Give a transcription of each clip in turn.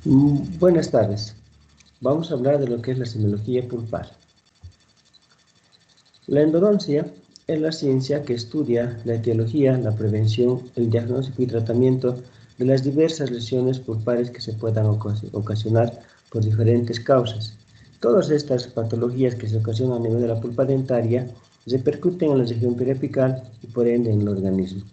Buenas tardes. Vamos a hablar de lo que es la semiología pulpar. La endodoncia es la ciencia que estudia la etiología, la prevención, el diagnóstico y tratamiento de las diversas lesiones pulpares que se puedan ocasionar por diferentes causas. Todas estas patologías que se ocasionan a nivel de la pulpa dentaria repercuten en la región periapical y por ende en el organismo.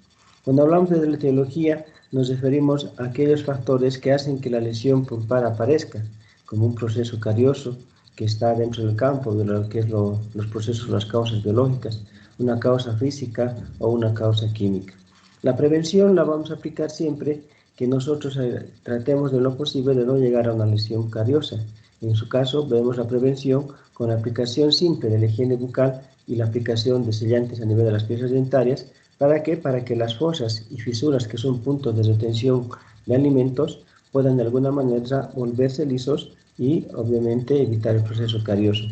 Cuando hablamos de la etiología, nos referimos a aquellos factores que hacen que la lesión pulpar aparezca, como un proceso carioso que está dentro del campo de lo que es los procesos, las causas biológicas, una causa física o una causa química. La prevención la vamos a aplicar siempre que nosotros tratemos de lo posible de no llegar a una lesión cariosa. En su caso, vemos la prevención con la aplicación simple de la higiene bucal y la aplicación de sellantes a nivel de las piezas dentarias. ¿Para qué? Para que las fosas y fisuras, que son puntos de retención de alimentos, puedan de alguna manera volverse lisos y obviamente evitar el proceso carioso.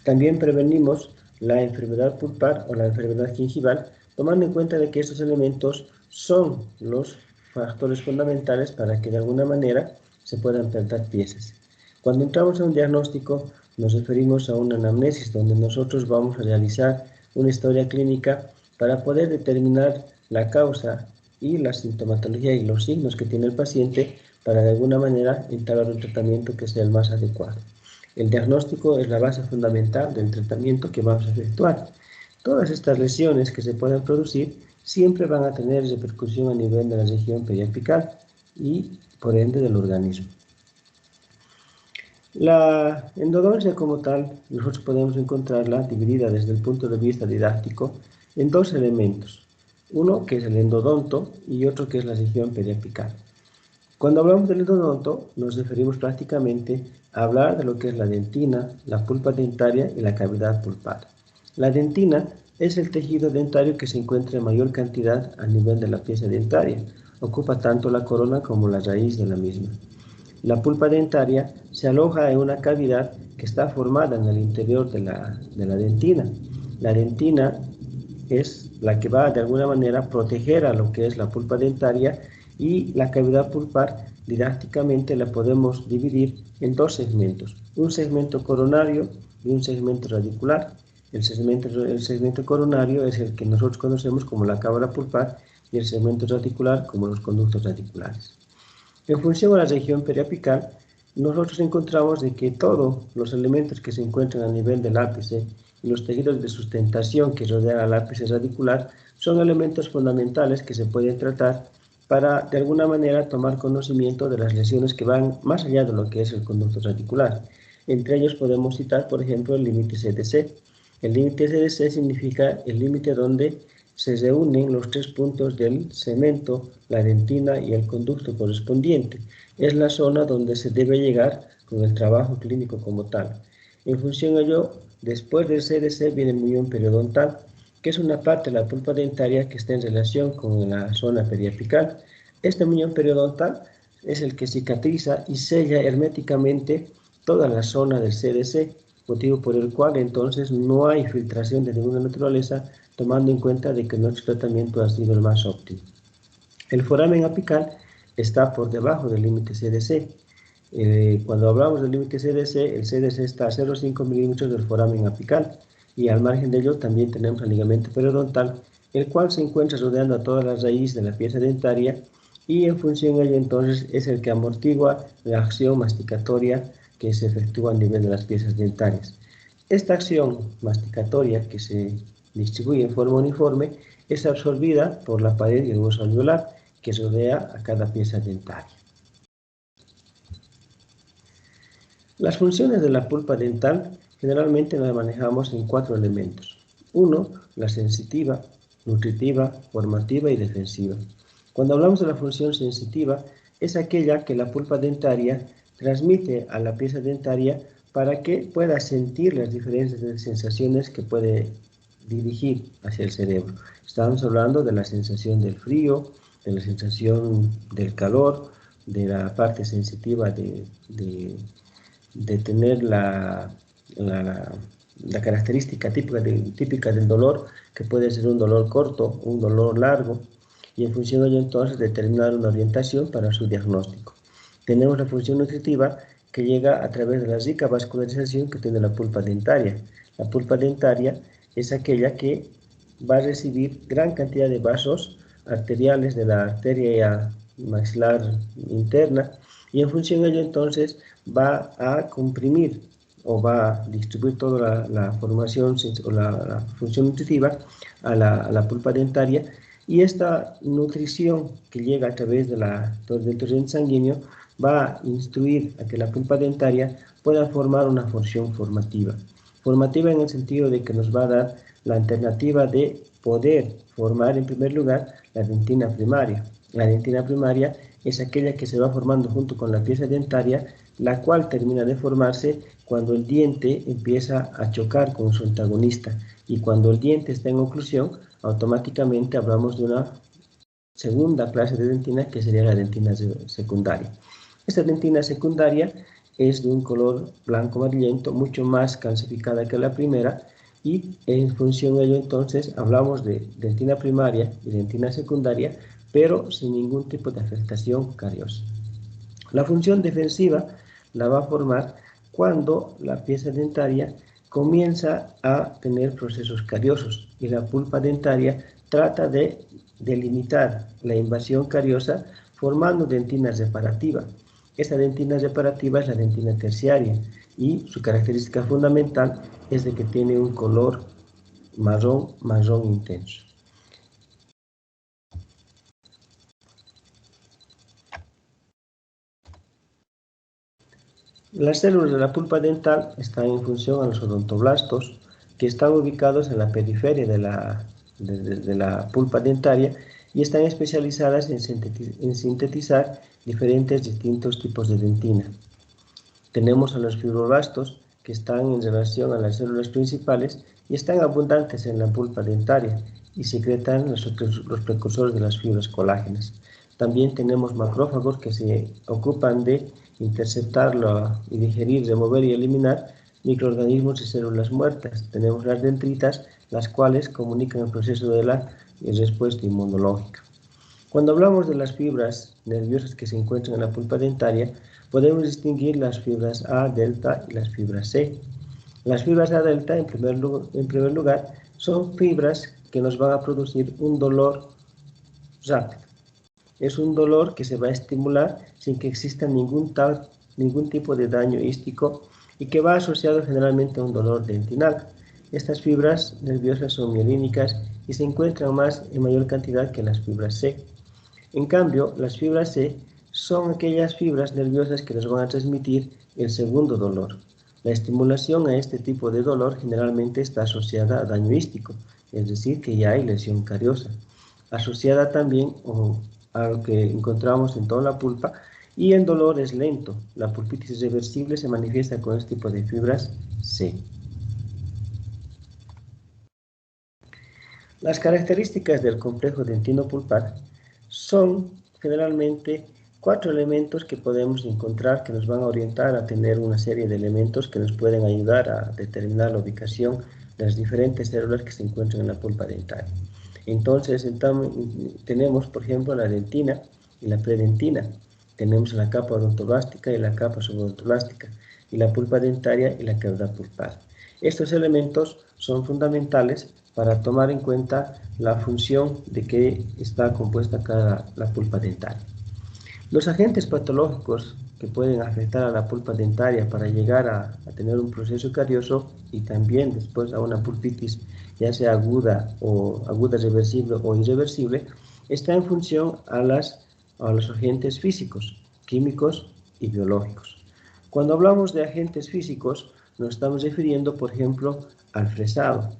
También prevenimos la enfermedad pulpar o la enfermedad gingival, tomando en cuenta de que estos elementos son los factores fundamentales para que de alguna manera se puedan plantar piezas. Cuando entramos a un diagnóstico, nos referimos a una anamnesis donde nosotros vamos a realizar una historia clínica para poder determinar la causa y la sintomatología y los signos que tiene el paciente para de alguna manera entablar un tratamiento que sea el más adecuado. El diagnóstico es la base fundamental del tratamiento que vamos a efectuar. Todas estas lesiones que se puedan producir siempre van a tener repercusión a nivel de la región periapical y por ende del organismo. La endodoncia como tal, nosotros podemos encontrarla dividida desde el punto de vista didáctico en dos elementos. Uno que es el endodonto y otro que es la región periapical. Cuando hablamos del endodonto, nos referimos prácticamente a hablar de lo que es la dentina, la pulpa dentaria y la cavidad pulpar. La dentina es el tejido dentario que se encuentra en mayor cantidad a nivel de la pieza dentaria. Ocupa tanto la corona como la raíz de la misma. La pulpa dentaria se aloja en una cavidad que está formada en el interior de la dentina. La dentina es la que va de alguna manera a proteger a lo que es la pulpa dentaria y la cavidad pulpar didácticamente la podemos dividir en dos segmentos, un segmento coronario y un segmento radicular. El segmento coronario es el que nosotros conocemos como la cámara pulpar y el segmento radicular como los conductos radiculares. En función a la región periapical, nosotros encontramos de que todos los elementos que se encuentran a nivel del ápice y los tejidos de sustentación que rodean al ápice radicular son elementos fundamentales que se pueden tratar para de alguna manera tomar conocimiento de las lesiones que van más allá de lo que es el conducto radicular. Entre ellos podemos citar, por ejemplo, el límite CDC. El límite CDC significa el límite donde se reúnen los tres puntos del cemento, la dentina y el conducto correspondiente. Es la zona donde se debe llegar con el trabajo clínico como tal. En función a ello, después del CDC viene el muñón periodontal, que es una parte de la pulpa dentaria que está en relación con la zona periapical. Este muñón periodontal es el que cicatriza y sella herméticamente toda la zona del CDC, motivo por el cual entonces no hay filtración de ninguna naturaleza, tomando en cuenta de que nuestro tratamiento ha sido el más óptimo. El foramen apical está por debajo del límite CDC. Cuando hablamos del límite CDC, el CDC está a 0,5 milímetros del foramen apical y al margen de ello también tenemos el ligamento periodontal, el cual se encuentra rodeando a toda la raíz de la pieza dentaria y en función de ello entonces es el que amortigua la acción masticatoria que se efectúa a nivel de las piezas dentarias. Esta acción masticatoria que se distribuye en forma uniforme es absorbida por la pared y el hueso alveolar que rodea a cada pieza dentaria. Las funciones de la pulpa dental generalmente las manejamos en 4 elementos. 1. La sensitiva, nutritiva, formativa y defensiva. Cuando hablamos de la función sensitiva, es aquella que la pulpa dentaria transmite a la pieza dentaria para que pueda sentir las diferentes sensaciones que puede dirigir hacia el cerebro. Estamos hablando de la sensación del frío, de la sensación del calor, de la parte sensitiva de tener la característica típica del dolor, que puede ser un dolor corto, un dolor largo, y en función de ello entonces determinar una orientación para su diagnóstico. Tenemos la función nutritiva que llega a través de la rica vascularización que tiene la pulpa dentaria. La pulpa dentaria es aquella que va a recibir gran cantidad de vasos arteriales de la arteria maxilar interna y en función de ello entonces va a comprimir o va a distribuir toda la formación o la función nutritiva a la pulpa dentaria, y esta nutrición que llega a través del torrente sanguíneo va a instruir a que la pulpa dentaria pueda formar una función formativa. Formativa en el sentido de que nos va a dar la alternativa de poder formar en primer lugar la dentina primaria. La dentina primaria es aquella que se va formando junto con la pieza dentaria, la cual termina de formarse cuando el diente empieza a chocar con su antagonista, y cuando el diente está en oclusión, automáticamente hablamos de una segunda clase de dentina que sería la dentina secundaria. Esta dentina secundaria es de un color blanco amarillento, mucho más calcificada que la primera, y en función de ello entonces hablamos de dentina primaria y dentina secundaria, pero sin ningún tipo de afectación cariosa. La función defensiva la va a formar cuando la pieza dentaria comienza a tener procesos cariosos y la pulpa dentaria trata de delimitar la invasión cariosa formando dentina reparativa. Esta dentina reparativa es la dentina terciaria y su característica fundamental es de que tiene un color marrón intenso. Las células de la pulpa dental están en función a los odontoblastos, que están ubicados en la periferia de la pulpa dentaria y están especializadas en sintetizar diferentes distintos tipos de dentina. Tenemos a los fibroblastos, que están en relación a las células principales y están abundantes en la pulpa dentaria y secretan los precursores de las fibras colágenas. También tenemos macrófagos que se ocupan de interceptar y digerir, remover y eliminar microorganismos y células muertas. Tenemos las dendritas, las cuales comunican el proceso de la respuesta inmunológica. Cuando hablamos de las fibras nerviosas que se encuentran en la pulpa dentaria, podemos distinguir las fibras A, delta y las fibras C. Las fibras A delta, en primer lugar, son fibras que nos van a producir un dolor rápido. Es un dolor que se va a estimular sin que exista ningún tipo de daño ístico y que va asociado generalmente a un dolor dentinal. Estas fibras nerviosas son mielínicas y se encuentran en mayor cantidad que las fibras C. En cambio, las fibras C son aquellas fibras nerviosas que nos van a transmitir el segundo dolor. La estimulación a este tipo de dolor generalmente está asociada a daño ístico, es decir, que ya hay lesión cariosa, asociada también a lo que encontramos en toda la pulpa, y el dolor es lento. La pulpitis reversible se manifiesta con este tipo de fibras C. Las características del complejo dentino-pulpar son generalmente 4 elementos que podemos encontrar que nos van a orientar a tener una serie de elementos que nos pueden ayudar a determinar la ubicación de las diferentes células que se encuentran en la pulpa dentaria. Entonces, tenemos, por ejemplo, la dentina y la predentina. Tenemos la capa odontoblástica y la capa subodontolástica, y la pulpa dentaria y la cavidad pulpar. Estos elementos son fundamentales para tomar en cuenta la función de que está compuesta la pulpa dentaria. Los agentes patológicos que pueden afectar a la pulpa dentaria para llegar a tener un proceso carioso y también después a una pulpitis, ya sea aguda reversible o irreversible, está en función a los agentes físicos, químicos y biológicos. Cuando hablamos de agentes físicos, nos estamos refiriendo, por ejemplo, al fresado.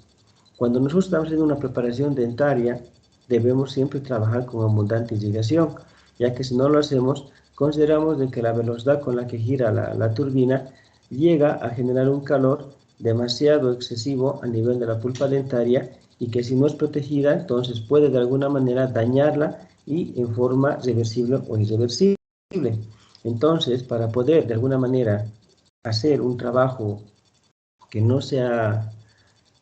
Cuando nosotros estamos haciendo una preparación dentaria, debemos siempre trabajar con abundante irrigación, ya que si no lo hacemos, consideramos de que la velocidad con la que gira la turbina llega a generar un calor demasiado excesivo a nivel de la pulpa dentaria, y que si no es protegida, entonces puede de alguna manera dañarla y en forma reversible o irreversible. Entonces, para poder de alguna manera hacer un trabajo que no sea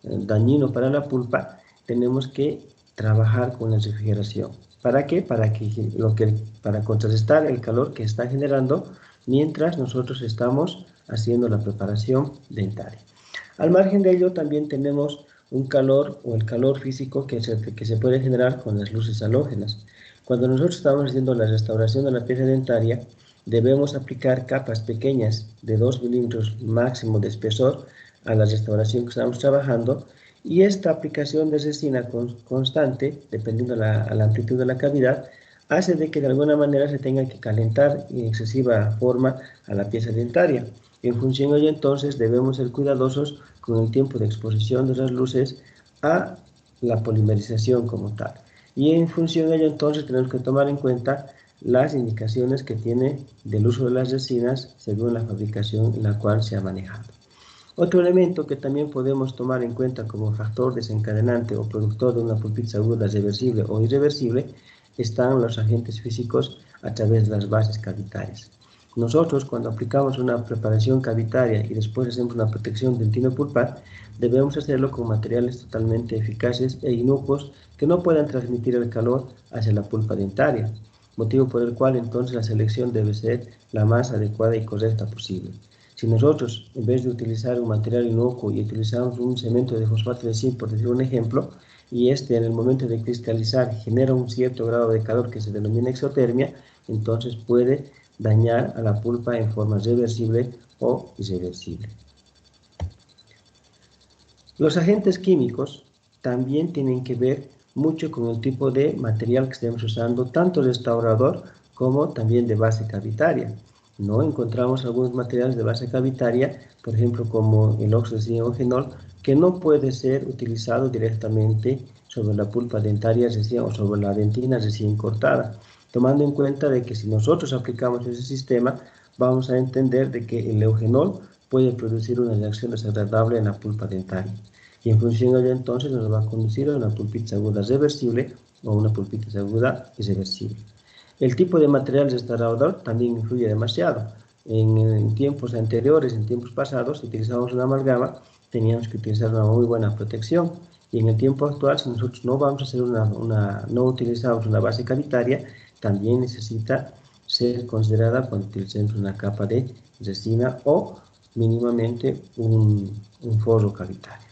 dañino para la pulpa, tenemos que trabajar con la refrigeración. ¿Para qué? Para contrarrestar el calor que está generando mientras nosotros estamos haciendo la preparación dentaria. Al margen de ello, también tenemos un calor o el calor físico que se puede generar con las luces halógenas. Cuando nosotros estamos haciendo la restauración de la pieza dentaria, debemos aplicar capas pequeñas de 2 milímetros máximo de espesor a la restauración que estamos trabajando, y esta aplicación de resina constante, dependiendo a la amplitud de la cavidad, hace de que de alguna manera se tenga que calentar en excesiva forma a la pieza dentaria. En función de ello, entonces, debemos ser cuidadosos con el tiempo de exposición de las luces a la polimerización como tal. Y en función de ello, entonces, tenemos que tomar en cuenta las indicaciones que tiene del uso de las resinas según la fabricación en la cual se ha manejado. Otro elemento que también podemos tomar en cuenta como factor desencadenante o productor de una pulpitis aguda reversible o irreversible están los agentes físicos a través de las bases cavitarias. Nosotros, cuando aplicamos una preparación cavitaria y después hacemos una protección dentino-pulpar, debemos hacerlo con materiales totalmente eficaces e inocuos que no puedan transmitir el calor hacia la pulpa dentaria, motivo por el cual entonces la selección debe ser la más adecuada y correcta posible. Si nosotros, en vez de utilizar un material inocuo y utilizamos un cemento de fosfato de zinc, por decir un ejemplo, y este en el momento de cristalizar genera un cierto grado de calor que se denomina exotermia, entonces puede dañar a la pulpa en forma reversible o irreversible. Los agentes químicos también tienen que ver mucho con el tipo de material que estemos usando, tanto restaurador como también de base cavitaria. No encontramos algunos materiales de base cavitaria, por ejemplo, como el óxido de zinc o genol, que no puede ser utilizado directamente sobre la pulpa dentaria recién o sobre la dentina recién cortada, tomando en cuenta de que si nosotros aplicamos ese sistema, vamos a entender de que el eugenol puede producir una reacción desagradable en la pulpa dentaria. Y en función de ello, entonces, nos va a conducir a una pulpitis aguda reversible o una pulpitis aguda irreversible. El tipo de material restaurador también influye demasiado. En tiempos anteriores, en tiempos pasados, si utilizábamos una amalgama, teníamos que utilizar una muy buena protección. Y en el tiempo actual, si nosotros no vamos a hacer no utilizamos una base cavitaria, también necesita ser considerada cuando utilicemos una capa de resina o mínimamente un forro cavitario.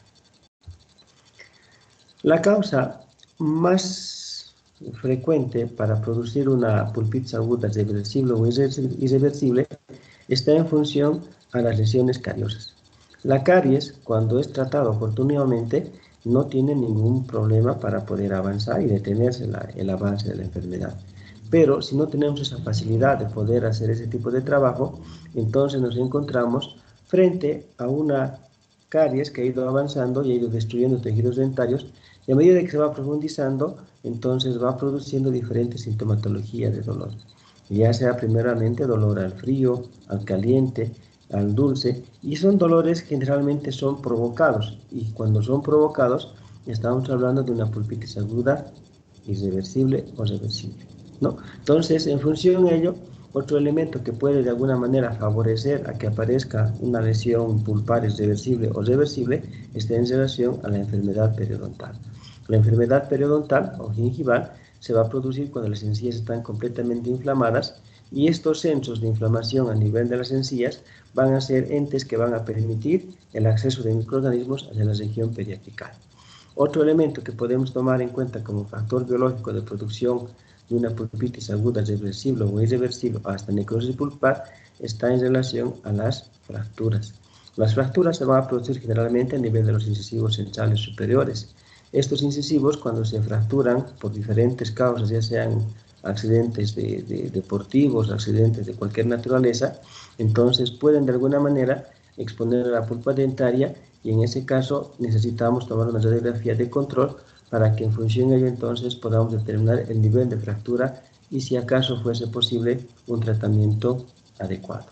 La causa más frecuente para producir una pulpitis aguda reversible o irreversible está en función a las lesiones cariosas. La caries, cuando es tratada oportunamente, no tiene ningún problema para poder avanzar y detenerse el avance de la enfermedad. Pero si no tenemos esa facilidad de poder hacer ese tipo de trabajo, entonces nos encontramos frente a una caries que ha ido avanzando y ha ido destruyendo tejidos dentarios, y a medida que se va profundizando, entonces va produciendo diferentes sintomatologías de dolor, ya sea primeramente dolor al frío, al caliente, al dulce, y son dolores que generalmente son provocados, y cuando son provocados estamos hablando de una pulpitis aguda, irreversible o reversible, ¿no? Entonces, en función de ello, otro elemento que puede de alguna manera favorecer a que aparezca una lesión pulpar irreversible o reversible está en relación a la enfermedad periodontal. La enfermedad periodontal o gingival se va a producir cuando las encías están completamente inflamadas, y estos centros de inflamación a nivel de las encías van a ser entes que van a permitir el acceso de microorganismos hacia la región periapical. Otro elemento que podemos tomar en cuenta como factor biológico de producción de una pulpitis aguda reversible o irreversible hasta necrosis pulpar está en relación a las fracturas. Las fracturas se van a producir generalmente a nivel de los incisivos centrales superiores. Estos incisivos, cuando se fracturan por diferentes causas, ya sean accidentes deportivos, accidentes de cualquier naturaleza, entonces pueden de alguna manera exponer a la pulpa dentaria, y en ese caso necesitamos tomar una radiografía de control para que en función de ello entonces podamos determinar el nivel de fractura y si acaso fuese posible un tratamiento adecuado.